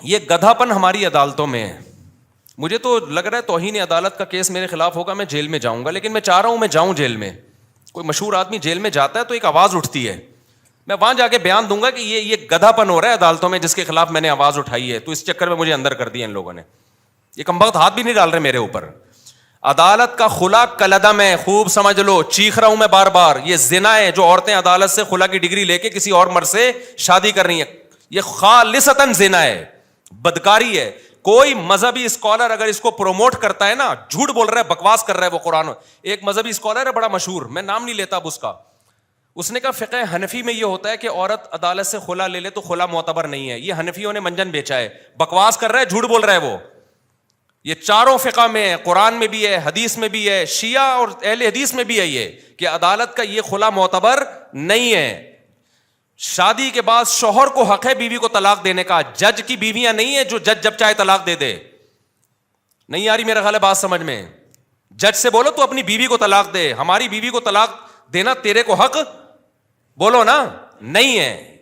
یہ گدھاپن ہماری عدالتوں میں ہے. مجھے تو لگ رہا ہے توہین عدالت کا کیس میرے خلاف ہوگا, میں جیل میں جاؤں گا, لیکن میں چاہ رہا ہوں میں جاؤں جیل میں. کوئی مشہور آدمی جیل میں جاتا ہے تو ایک آواز اٹھتی ہے, میں وہاں جا کے بیان دوں گا کہ یہ گدھاپن ہو رہا ہے عدالتوں میں جس کے خلاف میں نے آواز اٹھائی ہے, تو اس چکر میں مجھے اندر کر دیا ان لوگوں نے. یہ کمبخت ہاتھ بھی نہیں ڈال رہے میرے اوپر. عدالت کا خلا کلدم ہے, خوب سمجھ لو, چیخ رہا ہوں میں بار بار. یہ زنا ہے جو عورتیں عدالت سے خلا کی ڈگری لے کے کسی اور مرد سے شادی کر رہی ہیں, یہ خالصتاً زنا ہے, بدکاری ہے. کوئی مذہبی اسکالر اگر اس کو پروموٹ کرتا ہے نا, جھوٹ بول رہا ہے, بکواس کر رہا ہے وہ قرآن. ایک مذہبی اسکالر ہے بڑا مشہور, میں نام نہیں لیتا اب اس کا, اس نے کہا فقہ حنفی میں یہ ہوتا ہے کہ عورت عدالت سے خلا لے لے تو خلا معتبر نہیں ہے. یہ حنفیوں نے منجن بیچا ہے, بکواس کر رہا ہے, جھوٹ بول رہا ہے وہ. یہ چاروں فقہ میں ہے, قرآن میں بھی ہے, حدیث میں بھی ہے, شیعہ اور اہل حدیث میں بھی ہے یہ کہ عدالت کا یہ خلا معتبر نہیں ہے. شادی کے بعد شوہر کو حق ہے بیوی کو طلاق دینے کا, جج کی بیویاں نہیں ہے جو جج جب چاہے طلاق دے دے. نہیں آ رہی میرا خیال ہے بات سمجھ میں؟ جج سے بولو تو اپنی بیوی کو طلاق دے, ہماری بیوی کو طلاق دینا تیرے کو حق بولو نا نہیں ہے.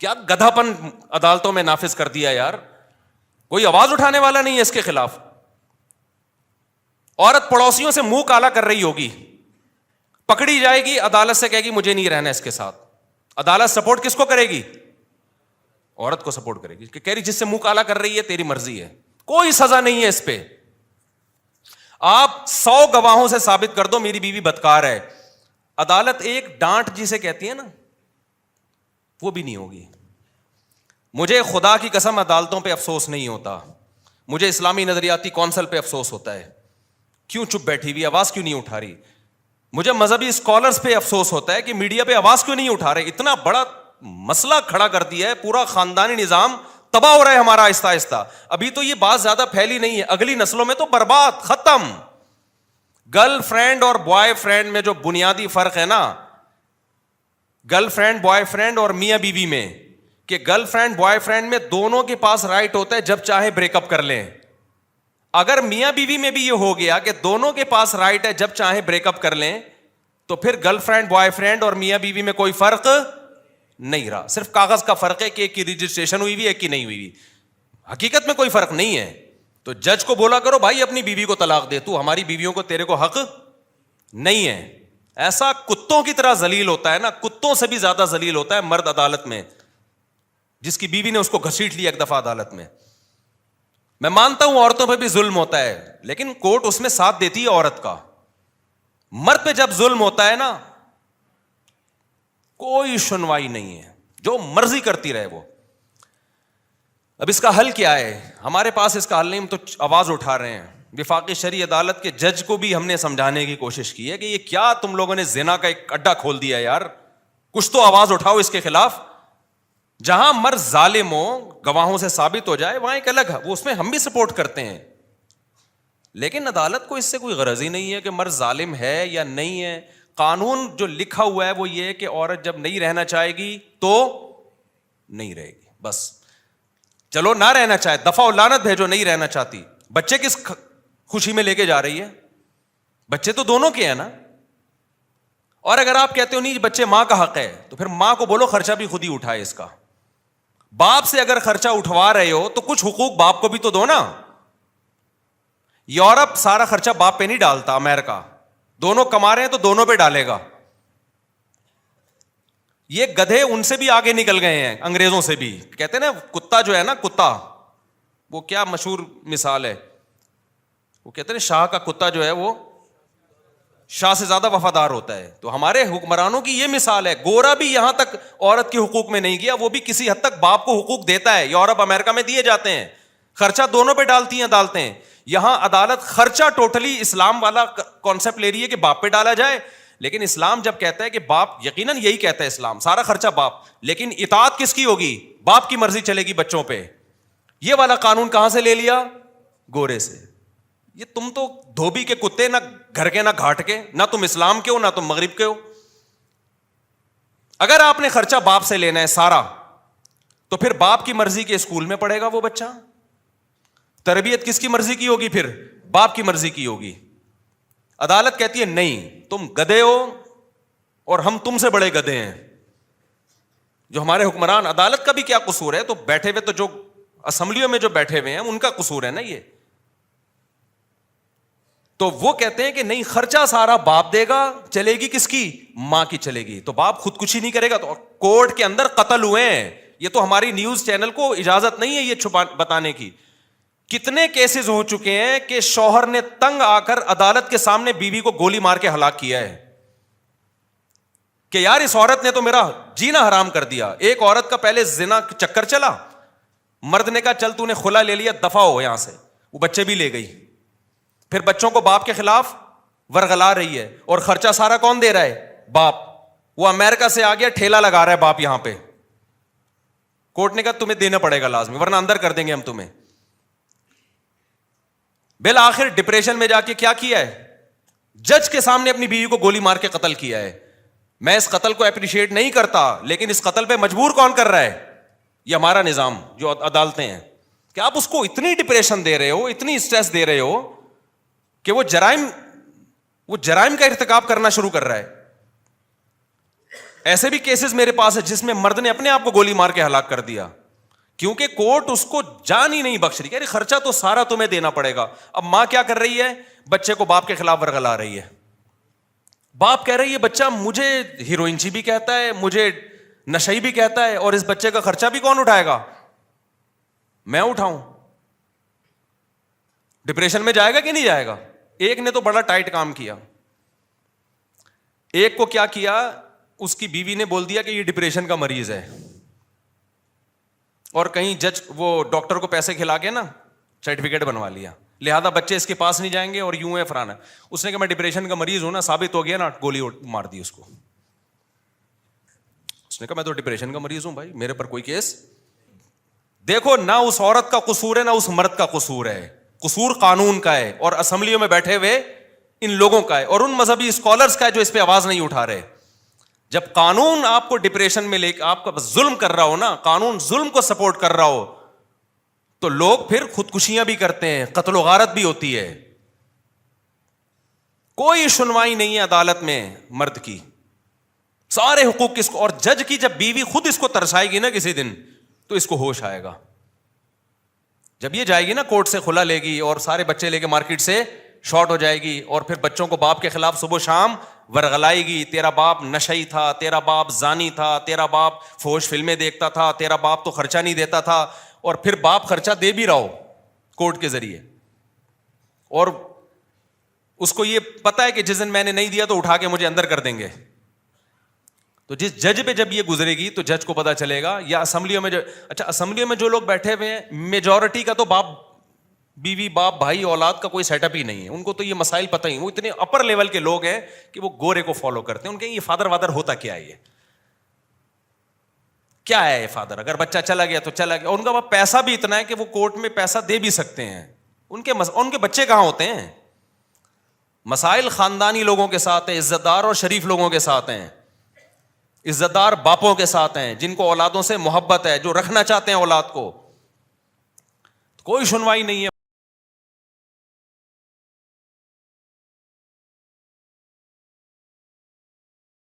کیا گدھاپن عدالتوں میں نافذ کر دیا یار, کوئی آواز اٹھانے والا نہیں ہے اس کے خلاف. عورت پڑوسیوں سے منہ کالا کر رہی ہوگی, پکڑی جائے گی, عدالت سے کہے گی مجھے نہیں رہنا اس کے ساتھ. عدالت سپورٹ کس کو کرے گی؟ عورت کو سپورٹ کرے گی, کہ کہہ رہی جس سے منہ کالا کر رہی ہے تیری مرضی ہے, کوئی سزا نہیں ہے اس پہ. آپ 100 گواہوں سے ثابت کر دو میری بیوی بدکار ہے, عدالت ایک ڈانٹ جسے کہتی ہے نا وہ بھی نہیں ہوگی. مجھے خدا کی قسم عدالتوں پہ افسوس نہیں ہوتا, مجھے اسلامی نظریاتی کونسل پہ افسوس ہوتا ہے. کیوں چپ بیٹھی ہوئی, آواز کیوں نہیں اٹھا رہی؟ مجھے مذہبی اسکالرز پہ افسوس ہوتا ہے کہ میڈیا پہ آواز کیوں نہیں اٹھا رہے. اتنا بڑا مسئلہ کھڑا کر دیا ہے, پورا خاندانی نظام تباہ ہو رہا ہے ہمارا آہستہ آہستہ. ابھی تو یہ بات زیادہ پھیلی نہیں ہے, اگلی نسلوں میں تو برباد, ختم. گرل فرینڈ اور بوائے فرینڈ میں جو بنیادی فرق ہے نا, گرل فرینڈ بوائے فرینڈ اور میاں بیوی میں, کہ گرل فرینڈ بوائے فرینڈ میں دونوں کے پاس رائٹ ہوتا ہے جب چاہے بریک اپ کر لیں. اگر میاں بیوی میں بھی یہ ہو گیا کہ دونوں کے پاس رائٹ ہے جب چاہے بریک اپ کر لیں, تو پھر گرل فرینڈ بوائے فرینڈ اور میاں بیوی میں کوئی فرق نہیں رہا. صرف کاغذ کا فرق ہے کہ ایک کی رجسٹریشن ہوئی ہوئی ایک کی نہیں ہوئی ہوئی, حقیقت میں کوئی فرق نہیں ہے. تو جج کو بولا کرو بھائی اپنی بیوی کو طلاق دے, تو ہماری بیویوں کو تیرے کو حق نہیں ہے. ایسا کتوں کی طرح ذلیل ہوتا ہے نا, کتوں سے بھی زیادہ ذلیل ہوتا ہے مرد عدالت میں, جس کی بیوی نے اس کو گھسیٹ لیا ایک دفعہ عدالت میں. میں مانتا ہوں عورتوں پہ بھی ظلم ہوتا ہے, لیکن کورٹ اس میں ساتھ دیتی ہے عورت کا. مرد پہ جب ظلم ہوتا ہے نا کوئی سنوائی نہیں ہے, جو مرضی کرتی رہے وہ. اب اس کا حل کیا ہے؟ ہمارے پاس اس کا حل نہیں, ہم تو آواز اٹھا رہے ہیں. وفاقی شرعی عدالت کے جج کو بھی ہم نے سمجھانے کی کوشش کی ہے کہ یہ کیا تم لوگوں نے زنا کا ایک اڈا کھول دیا یار, کچھ تو آواز اٹھاؤ اس کے خلاف. جہاں مرد ظالم ہو, گواہوں سے ثابت ہو جائے, وہاں ایک الگ ہے, وہ اس میں ہم بھی سپورٹ کرتے ہیں. لیکن عدالت کو اس سے کوئی غرض ہی نہیں ہے کہ مرد ظالم ہے یا نہیں ہے. قانون جو لکھا ہوا ہے وہ یہ ہے کہ عورت جب نہیں رہنا چاہے گی تو نہیں رہے گی, بس. چلو نہ رہنا چاہے, دفع و لعنت بھیجو, نہیں رہنا چاہتی. بچے کس خوشی میں لے کے جا رہی ہے؟ بچے تو دونوں کے ہیں نا. اور اگر آپ کہتے ہو نہیں بچے ماں کا حق ہے, تو پھر ماں کو بولو خرچہ بھی خود ہی اٹھائے اس کا. باپ سے اگر خرچہ اٹھوا رہے ہو تو کچھ حقوق باپ کو بھی تو دو نا. یورپ سارا خرچہ باپ پہ نہیں ڈالتا, امریکہ دونوں کما رہے ہیں تو دونوں پہ ڈالے گا. یہ گدھے ان سے بھی آگے نکل گئے ہیں, انگریزوں سے بھی. کہتے ہیں نا کتا جو ہے نا, کتا, وہ کیا مشہور مثال ہے, وہ کہتے ہیں شاہ کا کتا جو ہے وہ شاہ سے زیادہ وفادار ہوتا ہے. تو ہمارے حکمرانوں کی یہ مثال ہے. گورا بھی یہاں تک عورت کے حقوق میں نہیں گیا, وہ بھی کسی حد تک باپ کو حقوق دیتا ہے. یورپ امریکہ میں دیے جاتے ہیں, خرچہ دونوں پہ ڈالتی ہیں عدالتیں. یہاں عدالت خرچہ ٹوٹلی اسلام والا کانسیپٹ لے رہی ہے کہ باپ پہ ڈالا جائے. لیکن اسلام جب کہتا ہے کہ باپ, یقیناً یہی کہتا ہے اسلام, سارا خرچہ باپ, لیکن اطاعت کس کی ہوگی؟ باپ کی مرضی چلے گی بچوں پہ. یہ والا قانون کہاں سے لے لیا؟ گورے سے. یہ تم تو دھوبی کے کتے, نہ گھر کے نہ گھاٹ کے, نہ تم اسلام کے ہو نہ تم مغرب کے ہو. اگر آپ نے خرچہ باپ سے لینا ہے سارا, تو پھر باپ کی مرضی کے اسکول میں پڑھے گا وہ بچہ. تربیت کس کی مرضی کی ہوگی؟ پھر باپ کی مرضی کی ہوگی. عدالت کہتی ہے نہیں, تم گدھے ہو اور ہم تم سے بڑے گدھے ہیں. جو ہمارے حکمران, عدالت کا بھی کیا قصور ہے؟ تو بیٹھے ہوئے تو جو اسمبلیوں میں جو بیٹھے ہوئے ہیں ان کا قصور ہے نا یہ. تو وہ کہتے ہیں کہ نہیں, خرچہ سارا باپ دے گا, چلے گی کس کی, ماں کی چلے گی. تو باپ خودکشی نہیں کرے گا. تو کورٹ کے اندر قتل ہوئے ہیں. یہ تو ہماری نیوز چینل کو اجازت نہیں ہے یہ چھپا بتانے کی. کتنے کیسز ہو چکے ہیں کہ شوہر نے تنگ آ کر عدالت کے سامنے بیوی کو گولی مار کے ہلاک کیا ہے کہ یار اس عورت نے تو میرا جینا حرام کر دیا. ایک عورت کا پہلے زنا چکر چلا, مرد نے کہا چل تو نے خلا لے لیا, دفع ہو یہاں سے, وہ بچے بھی لے گئی. پھر بچوں کو باپ کے خلاف ورغلا رہی ہے, اور خرچہ سارا کون دے رہا ہے, باپ. وہ امریکہ سے آ گیا, ٹھیلا لگا رہا ہے باپ یہاں پہ. کورٹ نے کہا تمہیں دینا پڑے گا لازمی, ورنہ اندر کر دیں گے ہم تمہیں. بالآخر ڈپریشن میں جا کے کیا کیا ہے, جج کے سامنے اپنی بیوی کو گولی مار کے قتل کیا ہے. میں اس قتل کو اپریشیٹ نہیں کرتا, لیکن اس قتل پہ مجبور کون کر رہا ہے, یہ ہمارا نظام جو عدالتیں ہیں, کہ آپ اس کو اتنی ڈپریشن دے رہے ہو, اتنی اسٹریس دے رہے ہو کہ وہ جرائم کا ارتکاب کرنا شروع کر رہا ہے. ایسے بھی کیسز میرے پاس ہے جس میں مرد نے اپنے آپ کو گولی مار کے ہلاک کر دیا, کیونکہ کورٹ اس کو جان ہی نہیں بخش رہی. کہ خرچہ تو سارا تمہیں دینا پڑے گا. اب ماں کیا کر رہی ہے, بچے کو باپ کے خلاف ورغلا رہی ہے. باپ کہہ رہی ہے بچہ مجھے ہیروئنچی بھی کہتا ہے, مجھے نشئی بھی کہتا ہے, اور اس بچے کا خرچہ بھی کون اٹھائے گا, میں اٹھاؤں. ڈپریشن میں جائے گا کہ نہیں جائے گا. ایک نے تو بڑا ٹائٹ کام کیا. ایک کو کیا کیا, اس کی بیوی نے بول دیا کہ یہ ڈپریشن کا مریض ہے, اور کہیں جج وہ ڈاکٹر کو پیسے کھلا کے نا سرٹیفکیٹ بنوا لیا, لہذا بچے اس کے پاس نہیں جائیں گے, اور یوں ہے فرانا. اس نے کہا میں ڈپریشن کا مریض ہوں نا, ثابت ہو گیا نا, گولی مار دی اس کو. اس نے کہا میں تو ڈپریشن کا مریض ہوں بھائی, میرے پر کوئی کیس. دیکھو نہ اس عورت کا قصور ہے نہ اس مرد کا قصور ہے, قصور قانون کا ہے, اور اسمبلیوں میں بیٹھے ہوئے ان لوگوں کا ہے, اور ان مذہبی اسکالرز کا ہے جو اس پہ آواز نہیں اٹھا رہے. جب قانون آپ کو ڈپریشن میں لے کے آپ کا ظلم کر رہا ہو نا, قانون ظلم کو سپورٹ کر رہا ہو, تو لوگ پھر خودکشیاں بھی کرتے ہیں, قتل و غارت بھی ہوتی ہے. کوئی سنوائی نہیں ہے عدالت میں مرد کی, سارے حقوق کس کو. اور جج کی جب بیوی خود اس کو ترسائے گی نا کسی دن, تو اس کو ہوش آئے گا. جب یہ جائے گی نا کورٹ سے کھلا لے گی, اور سارے بچے لے کے مارکیٹ سے شارٹ ہو جائے گی, اور پھر بچوں کو باپ کے خلاف صبح شام ورغلائے گی, تیرا باپ نشئی تھا, تیرا باپ زانی تھا, تیرا باپ فحش فلمیں دیکھتا تھا, تیرا باپ تو خرچہ نہیں دیتا تھا. اور پھر باپ خرچہ دے بھی رہا ہو کورٹ کے ذریعے, اور اس کو یہ پتا ہے کہ جس دن میں نے نہیں دیا تو اٹھا کے مجھے اندر کر دیں گے. تو جس جج پہ جب یہ گزرے گی تو جج کو پتا چلے گا. یا اسمبلیوں میں جو, اچھا اسمبلیوں میں جو لوگ بیٹھے ہوئے ہیں, میجورٹی کا تو باپ بیوی باپ بھائی اولاد کا کوئی سیٹ اپ ہی نہیں ہے. ان کو تو یہ مسائل پتہ ہی, وہ اتنے اپر لیول کے لوگ ہیں کہ وہ گورے کو فالو کرتے ہیں. ان کے یہ فادر وادر ہوتا کیا ہے, یہ کیا ہے یہ فادر, اگر بچہ چلا گیا تو چلا گیا. ان کا پیسہ بھی اتنا ہے کہ وہ کورٹ میں پیسہ دے بھی سکتے ہیں. ان کے بچے کہاں ہوتے ہیں. مسائل خاندانی لوگوں کے ساتھ ہیں, عزت دار اور شریف لوگوں کے ساتھ ہیں, عزت دار باپوں کے ساتھ ہیں, جن کو اولادوں سے محبت ہے, جو رکھنا چاہتے ہیں اولاد کو. کوئی سنوائی نہیں ہے.